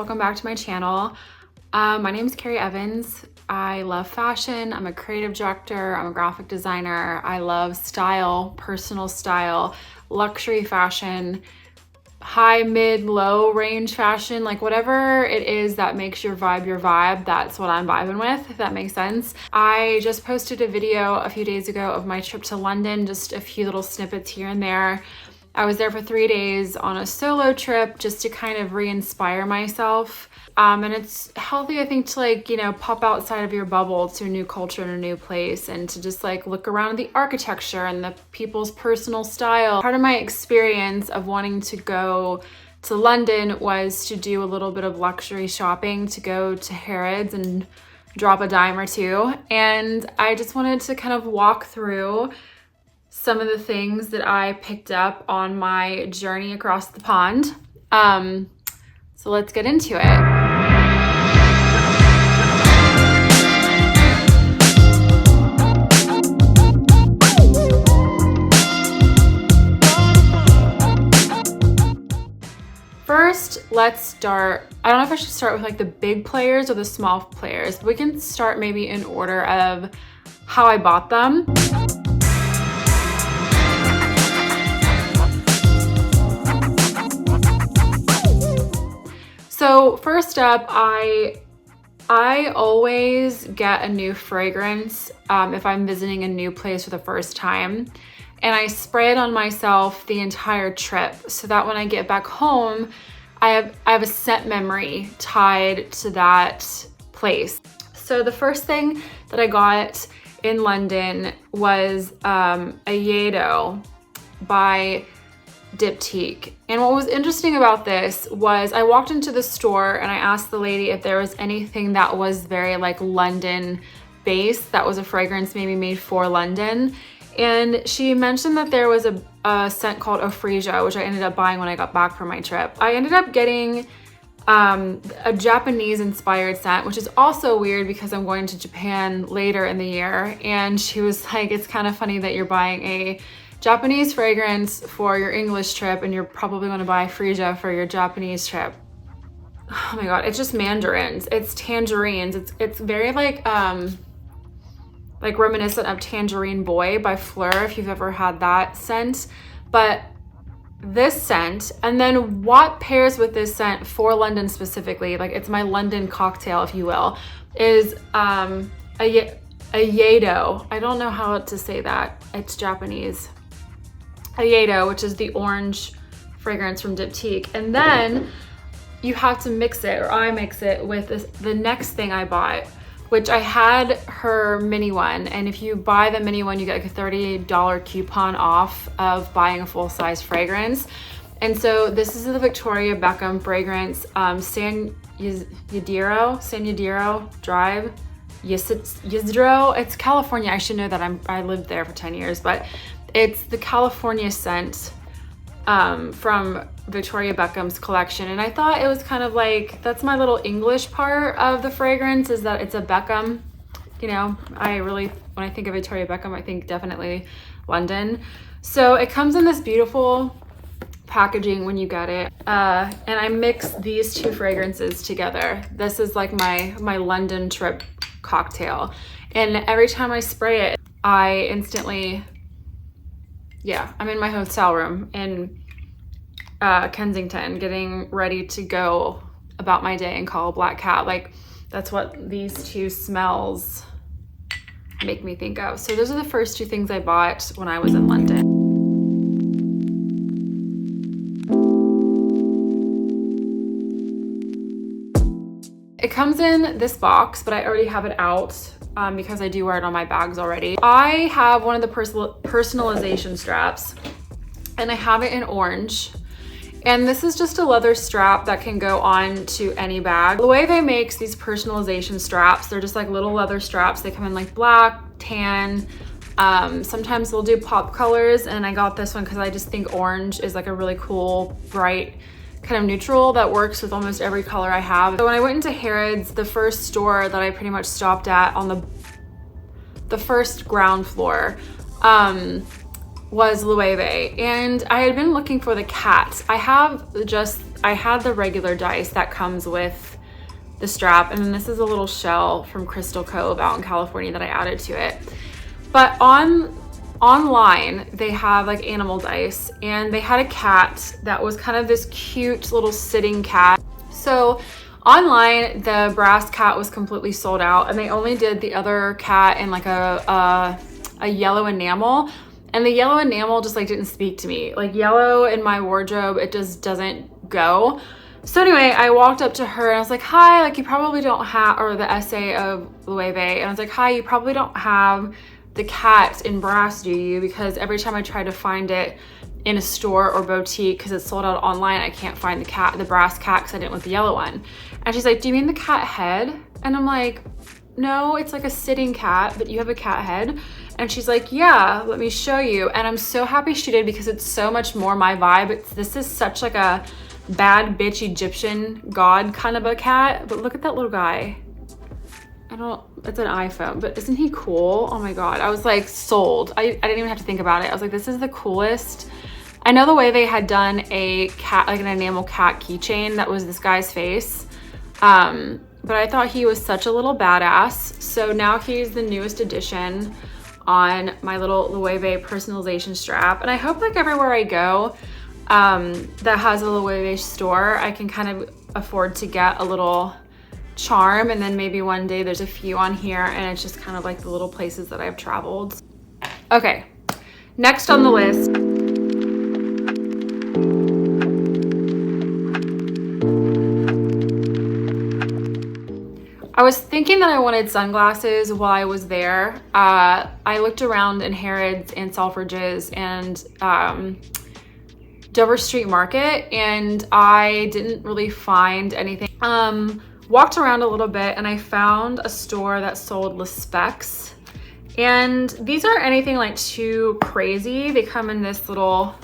welcome back to my channel. My name is Kari Evans. I love fashion. I'm a creative director. I'm a graphic designer. I love style, personal style, luxury fashion, high, mid, low range fashion, like whatever it is that makes your vibe, that's what I'm vibing with, if that makes sense. I just posted a video a few days ago of my trip to London, just a few little snippets here and there. I was there for 3 days on a solo trip just to kind of re-inspire myself. And it's healthy, I think, to like, you know, pop outside of your bubble to a new culture and a new place and to just like look around the architecture and the people's personal style. Part of my experience of wanting to go to London was to do a little bit of luxury shopping, to go to HARRODS and drop a dime or two. And I just wanted to kind of walk through some of the things that I picked up on my journey across the pond. So let's get into it. First, let's start, I don't know if I should start with like the big players or the small players. We can start maybe in order of how I bought them. So first up, I always get a new fragrance if I'm visiting a new place for the first time. And I spray it on myself the entire trip so that when I get back home, I have a scent memory tied to that place. So the first thing that I got in London was Oyedo by Diptyque. And what was interesting about this was I walked into the store and I asked the lady if there was anything that was very like London based, that was a fragrance maybe made for London. And she mentioned that there was a scent called Oversized, which I ended up buying when I got back from my trip. I ended up getting a Japanese inspired scent, which is also weird because I'm going to Japan later in the year. And she was like, it's kind of funny that you're buying a Japanese fragrance for your English trip and you're probably going to buy Frisia for your Japanese trip. Oh my god, it's just mandarins, it's tangerines, it's very like reminiscent of Tangerine Boy by Fleur, if you've ever had that scent. But this scent, and then what pairs with this scent for London specifically, like it's my London cocktail, if you will, is Oyedo. I don't know how to say that, it's Japanese. Oyedo, which is the orange fragrance from Diptyque. And then you have to mix it, or I mix it with the next thing I bought, which I had her mini one. And if you buy the mini one, you get like a $30 coupon off of buying a full-size fragrance. And so this is the Victoria Beckham fragrance, San Ysidro Drive, Ysidro. It's California. I should know that. I lived there for 10 years, but it's the California scent from Victoria Beckham's collection. And I thought it was kind of like, that's my little English part of the fragrance, is that it's a Beckham. You know, when I think of Victoria Beckham, I think definitely London. So it comes in this beautiful packaging when you get it. And I mix these two fragrances together. This is like my London trip cocktail. And every time I spray it, I instantly, I'm in my hotel room in Kensington getting ready to go about my day and call a black cat. Like, that's what these two smells make me think of. So those are the first two things I bought when I was in London. It comes in this box, but I already have it out because I do wear it on my bags already. I have one of the personalization straps and I have it in orange. And this is just a leather strap that can go on to any bag. Loewe makes these personalization straps. They're just like little leather straps. They come in like black, tan. Sometimes they'll do pop colors. And I got this one because I just think orange is like a really cool, bright, kind of neutral that works with almost every color I have. So when I went into HARRODS, the first store that I pretty much stopped at on the first ground floor was Loewe, and I had been looking for the cat. I have just I had the regular dice that comes with the strap, and then this is a little shell from Crystal Cove out in California that I added to it. But online they have like animal dice, and they had a cat that was kind of this cute little sitting cat. So online the brass cat was completely sold out, and they only did the other cat in like a yellow enamel, and the yellow enamel just like didn't speak to me. Like yellow in my wardrobe, it just doesn't go. So anyway, I walked up to her and I was like, hi, like you probably don't have, or the essay of Loewe, and I was like, hi, you probably don't have the cat in brass, do you? Because every time I try to find it in a store or boutique, because it's sold out online, I can't find the brass cat because I didn't want the yellow one. And she's like, do you mean the cat head? And I'm like, no, it's like a sitting cat, but you have a cat head. And she's like, yeah, let me show you. And I'm so happy she did, because it's so much more my vibe. This is such like a bad bitch Egyptian god kind of a cat. But look at that little guy. It's an iPhone, but isn't he cool? Oh my God. I was like sold. I didn't even have to think about it. I was like, this is the coolest. I know the way they had done a cat, like an enamel cat keychain that was this guy's face. But I thought he was such a little badass. So now he's the newest addition on my little Loewe personalization strap. And I hope like everywhere I go that has a Loewe store, I can kind of afford to get a little charm, and then maybe one day there's a few on here and it's just kind of like the little places that I've traveled. Okay, next on the list. I was thinking that I wanted sunglasses while I was there. I looked around in Harrods and Selfridges and Dover Street Market, and I didn't really find anything. Walked around a little bit and I found a store that sold Le Specs, and these aren't anything like too crazy. They come in this little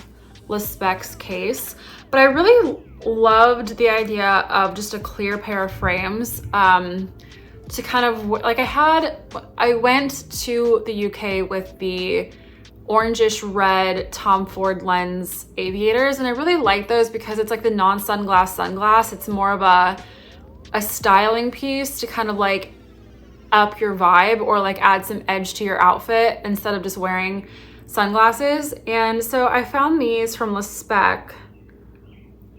Le Specs case, but I really loved the idea of just a clear pair of frames to kind of like I went to the UK with the orangish red Tom Ford lens aviators, and I really like those because it's like the non-sunglass sunglass. It's more of a styling piece to kind of like up your vibe or like add some edge to your outfit instead of just wearing sunglasses. And so I found these from Le Spec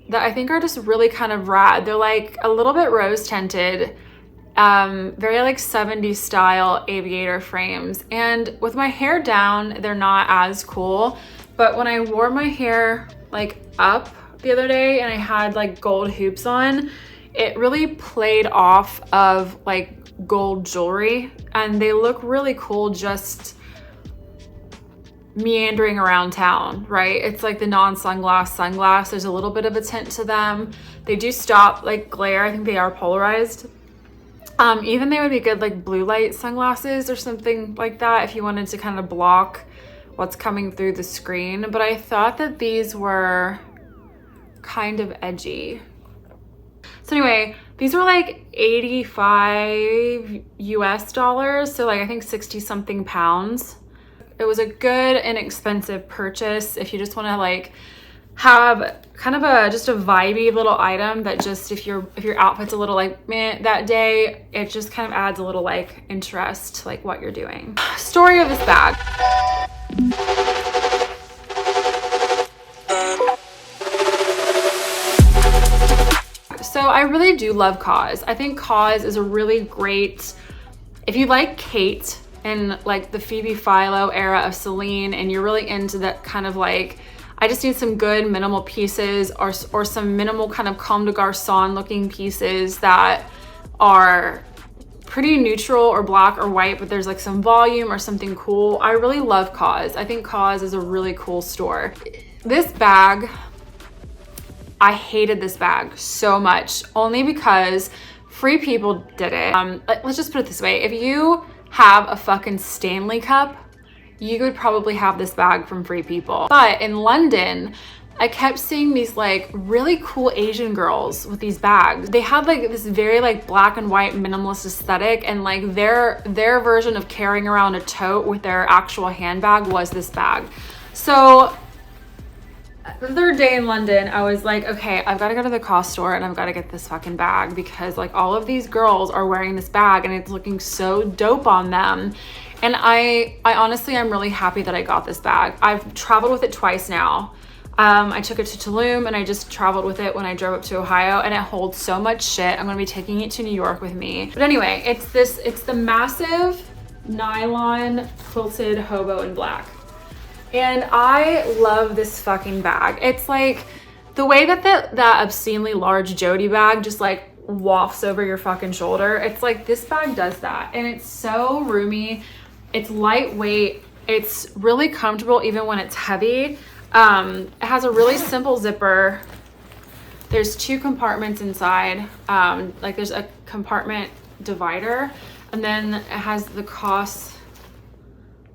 that I think are just really kind of rad. They're like a little bit rose tinted, very like 70s style aviator frames. And with my hair down, they're not as cool. But when I wore my hair like up the other day and I had like gold hoops on, it really played off of like gold jewelry, and they look really cool just meandering around town, right? It's like the non-sunglass. There's a little bit of a tint to them. They do stop like glare. I think they are polarized. Even they would be good like blue light sunglasses or something like that if you wanted to kind of block what's coming through the screen. But I thought that these were kind of edgy. So anyway, these were like 85 US dollars. So like I think 60 something pounds. It was a good and expensive purchase if you just want to like have kind of just a vibey little item that just if your outfit's a little like meh that day, it just kind of adds a little like interest to like what you're doing. Story of this bag. So I really do love KAWS. I think KAWS is a really great, if you like Kate and like the Phoebe Philo era of Celine, and you're really into that kind of like, I just need some good minimal pieces or some minimal kind of Comme des Garçons looking pieces that are pretty neutral or black or white, but there's like some volume or something cool. I really love KAWS. I think KAWS is a really cool store. This bag, I hated this bag so much, only because Free People did it. Let's just put it this way. If you have a fucking Stanley cup, you could probably have this bag from Free People. But in London, I kept seeing these like really cool Asian girls with these bags. They had like this very like black and white minimalist aesthetic, and like their version of carrying around a tote with their actual handbag was this bag. So The third day in London, I was like, okay, I've got to go to the COS store and I've got to get this fucking bag because like all of these girls are wearing this bag and it's looking so dope on them. And I honestly, I'm really happy that I got this bag. I've traveled with it twice now. I took it to Tulum and I just traveled with it when I drove up to Ohio, and it holds so much shit. I'm gonna be taking it to New York with me. But anyway, it's the massive nylon quilted hobo in black. And I love this fucking bag. It's like the way that that obscenely large Jody bag just like wafts over your fucking shoulder. It's like this bag does that. And it's so roomy. It's lightweight. It's really comfortable even when it's heavy. It has a really simple zipper. There's 2 compartments inside. Like there's a compartment divider, and then it has the COS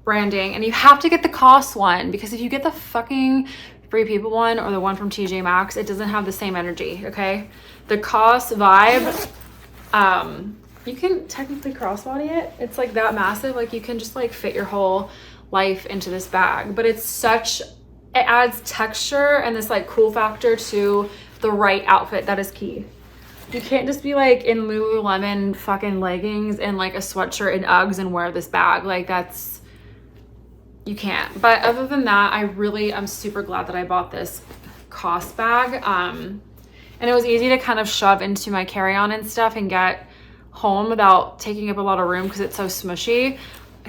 branding, and you have to get the COS one because if you get the fucking Free People one or the one from TJ Maxx, it doesn't have the same energy, okay? The COS vibe, you can technically crossbody it. It's like that massive, like you can just like fit your whole life into this bag, but it adds texture and this like cool factor to the right outfit. That is key. You can't just be like in Lululemon fucking leggings and like a sweatshirt and Uggs and wear this bag. Like you can't. But other than that, I'm super glad that I bought this COS bag. And it was easy to kind of shove into my carry-on and stuff and get home without taking up a lot of room because it's so smushy.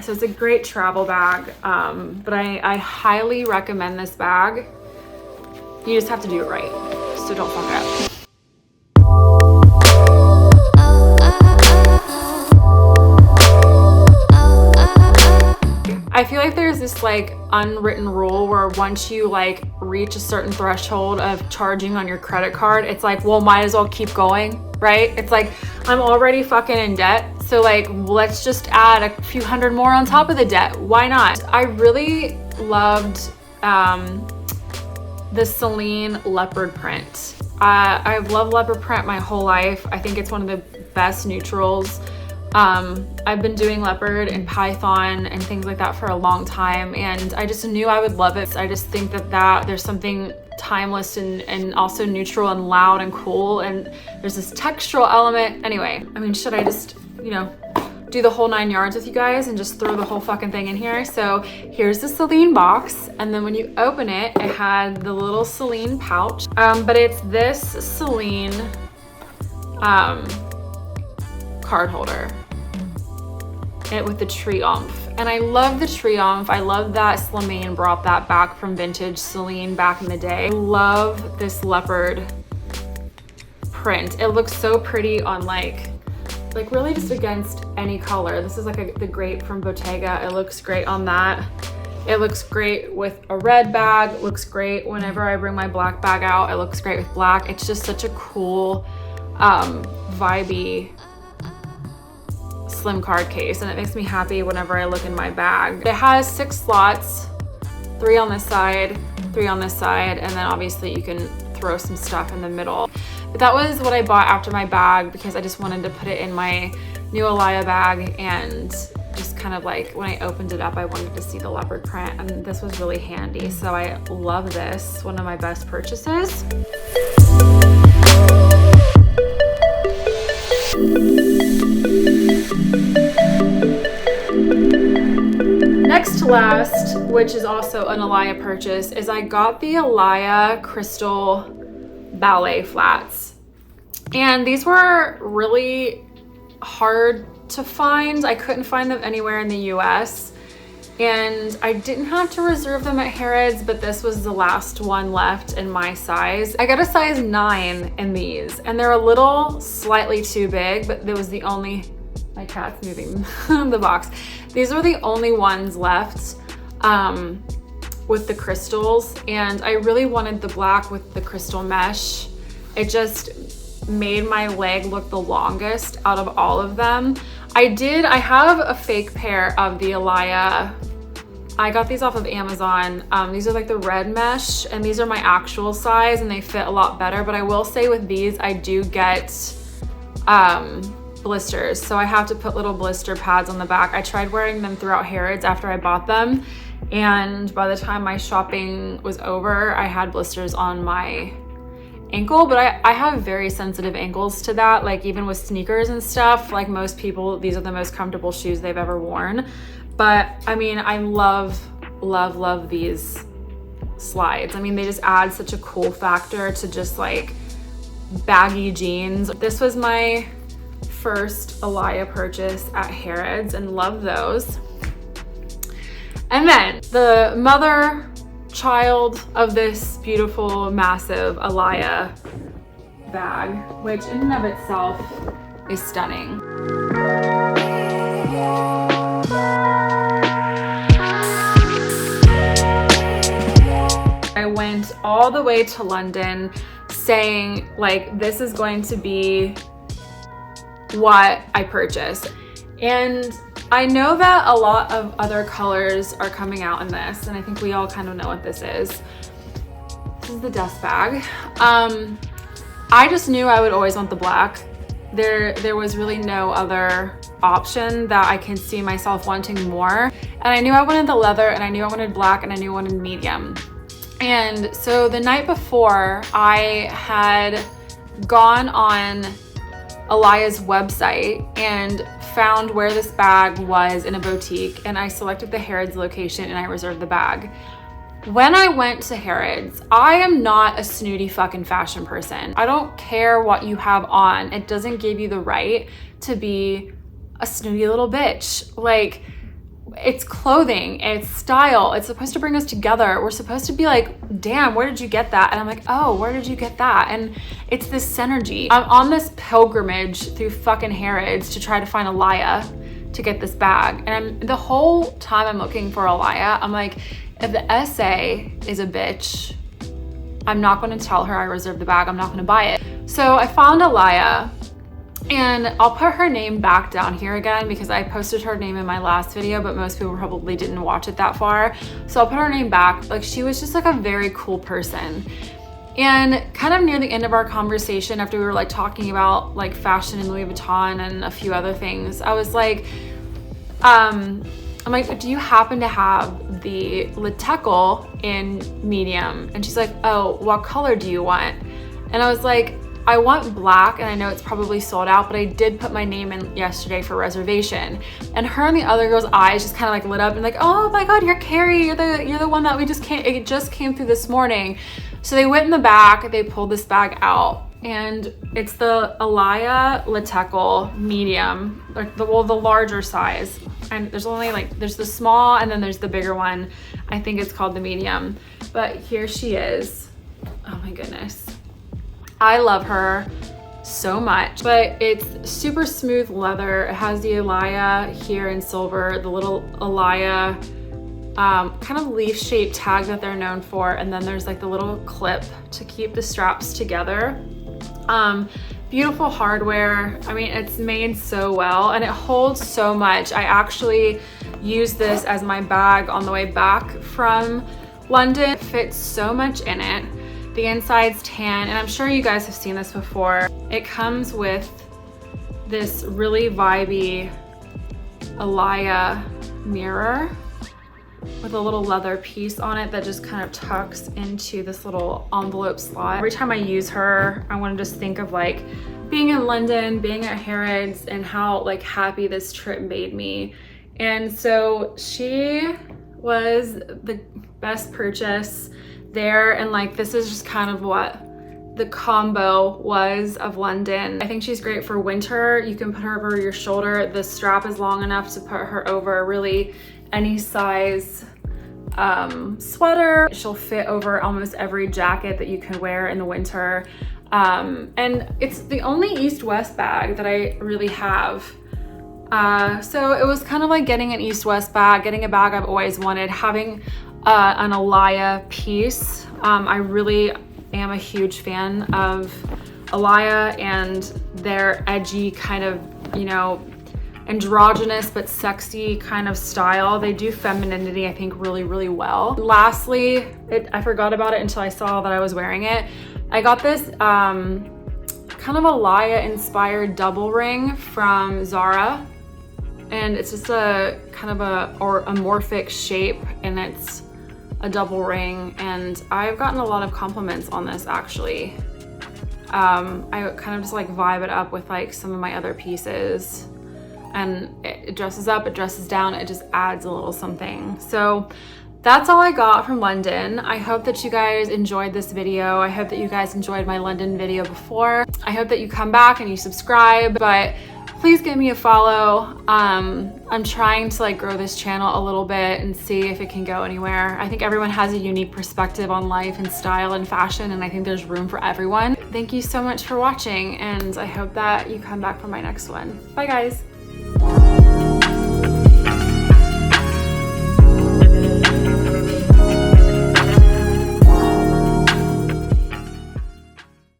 So it's a great travel bag. But I highly recommend this bag. You just have to do it right. So don't fuck it up. I feel like there's this like unwritten rule where once you like reach a certain threshold of charging on your credit card, it's like, well, might as well keep going, right? It's like, I'm already fucking in debt. So like, let's just add a few hundred more on top of the debt. Why not? I really loved the Celine leopard print. I've loved leopard print my whole life. I think it's one of the best neutrals. I've been doing leopard and python and things like that for a long time, and I just knew I would love it. I just think that there's something timeless and also neutral and loud and cool, and there's this textural element. Anyway, I mean, should I just, do the whole 9 yards with you guys and just throw the whole fucking thing in here? So here's the Celine box, and then when you open it, it had the little Celine pouch, but it's this Celine card holder with the Triomphe, and I love the Triomphe. I love that Slimane brought that back from vintage Celine back in the day. I love this leopard print. It looks so pretty on like really just against any color. This is like the grape from Bottega. It looks great on that. It looks great with a red bag. It looks great whenever I bring my black bag out. It looks great with black. It's just such a cool vibey slim card case, and it makes me happy whenever I look in my bag. It has 6 slots, 3 on this side, 3 on this side, and then obviously you can throw some stuff in the middle. But that was what I bought after my bag because I just wanted to put it in my new Alaia bag, and just kind of like when I opened it up, I wanted to see the leopard print, and this was really handy. So I love this, one of my best purchases. Next to last, which is also an Alaia purchase, is I got the Alaia Crystal Ballet flats. And these were really hard to find. I couldn't find them anywhere in the US. And I didn't have to reserve them at HARRODS, but this was the last one left in my size. I got a size 9 in these, and they're a little slightly too big, but there was the only, my cat's moving the box. These were the only ones left with the crystals, and I really wanted the black with the crystal mesh. It just made my leg look the longest out of all of them. I have a fake pair of the Alaia. I got these off of Amazon. These are like the red mesh, and these are my actual size, and they fit a lot better. But I will say with these, I do get blisters, so I have to put little blister pads on the back. I tried wearing them throughout Harrods after I bought them, and by the time my shopping was over, I had blisters on my ankle, but I have very sensitive ankles to that. Like even with sneakers and stuff, like most people, these are the most comfortable shoes they've ever worn. But I mean, I love these slides. I mean, they just add such a cool factor to just like baggy jeans. This was my first Alaia purchase at Harrods and love those. And then the mother child of this beautiful, massive Alaia bag, which in and of itself is stunning. I went all the way to London saying like, this is going to be what I purchased. And I know that a lot of other colors are coming out in this, and I think we all kind of know what this is. This is the dust bag. I just knew I would always want the black. There was really no other option that I can see myself wanting more. And I knew I wanted the leather, and I knew I wanted black, and I knew I wanted medium. And so the night before, I had gone on Alaia's website and found where this bag was in a boutique, and I selected the Harrods location and I reserved the bag. When I went to Harrods, I am not a snooty fucking fashion person. I don't care what you have on. It doesn't give you the right to be a snooty little bitch. Like, it's clothing, it's style, it's supposed to bring us together. We're supposed to be like, damn, where did you get that? And I'm like, oh, where did you get that? And it's this synergy. I'm on this pilgrimage through fucking Harrods to try to find Alaia to get this bag. And the whole time I'm looking for Alaia, I'm like, if the SA is a bitch, I'm not going to tell her I reserved the bag. I'm not going to buy it. So I found Alaia. And I'll put her name back down here again because I posted her name in my last video, but most people probably didn't watch it that far. So I'll put her name back. Like, she was just like a very cool person. And kind of near the end of our conversation, after we were like talking about like fashion and Louis Vuitton and a few other things, I was like, I'm like, do you happen to have the Diptyque in medium? And she's like, oh, what color do you want? And I was like, I want black, and I know it's probably sold out, but I did put my name in yesterday for reservation. And her and the other girl's eyes just kind of like lit up and like, oh my God, you're Kari, you're the one that it just came through this morning. So they went in the back, they pulled this bag out, and it's the Alaia Diptyque medium, like the larger size. And there's only like, there's the small and then there's the bigger one. I think it's called the medium, but here she is. Oh my goodness. I love her so much, but it's super smooth leather. It has the Alaia here in silver, the little Alaia kind of leaf-shaped tag that they're known for, and then there's like the little clip to keep the straps together. Beautiful hardware. I mean, it's made so well and it holds so much. I actually used this as my bag on the way back from London. It fits so much in it. The inside's tan, and I'm sure you guys have seen this before. It comes with this really vibey Alaia mirror with a little leather piece on it that just kind of tucks into this little envelope slot. Every time I use her, I want to just think of like being in London, being at Harrods, and how like happy this trip made me. And so she was the best purchase there, and like this is just kind of what the combo was of London. I think she's great for winter. You can put her over your shoulder. The strap is long enough to put her over really any size sweater. She'll fit over almost every jacket that you can wear in the winter. And it's the only East-West bag that I really have. So it was kind of like getting an East-West bag, getting a bag I've always wanted, having an Alaia piece. I really am a huge fan of Alaia and their edgy kind of, you know, androgynous but sexy kind of style. They do femininity, I think, really, really well. Lastly, I forgot about it until I saw that I was wearing it. I got this kind kind of a Alaia inspired double ring from Zara. And it's just a kind of a amorphic shape, and it's a double ring. And I've gotten a lot of compliments on this actually. I kind of just like vibe it up with like some of my other pieces, and it dresses up, it dresses down, it just adds a little something. So that's all I got from London. I hope that you guys enjoyed this video. I hope that you guys enjoyed my London video before. I hope that you come back and you subscribe, but please give me a follow. I'm trying to like grow this channel a little bit and see if it can go anywhere. I think everyone has a unique perspective on life and style and fashion, and I think there's room for everyone. Thank you so much for watching, and I hope that you come back for my next one. Bye guys.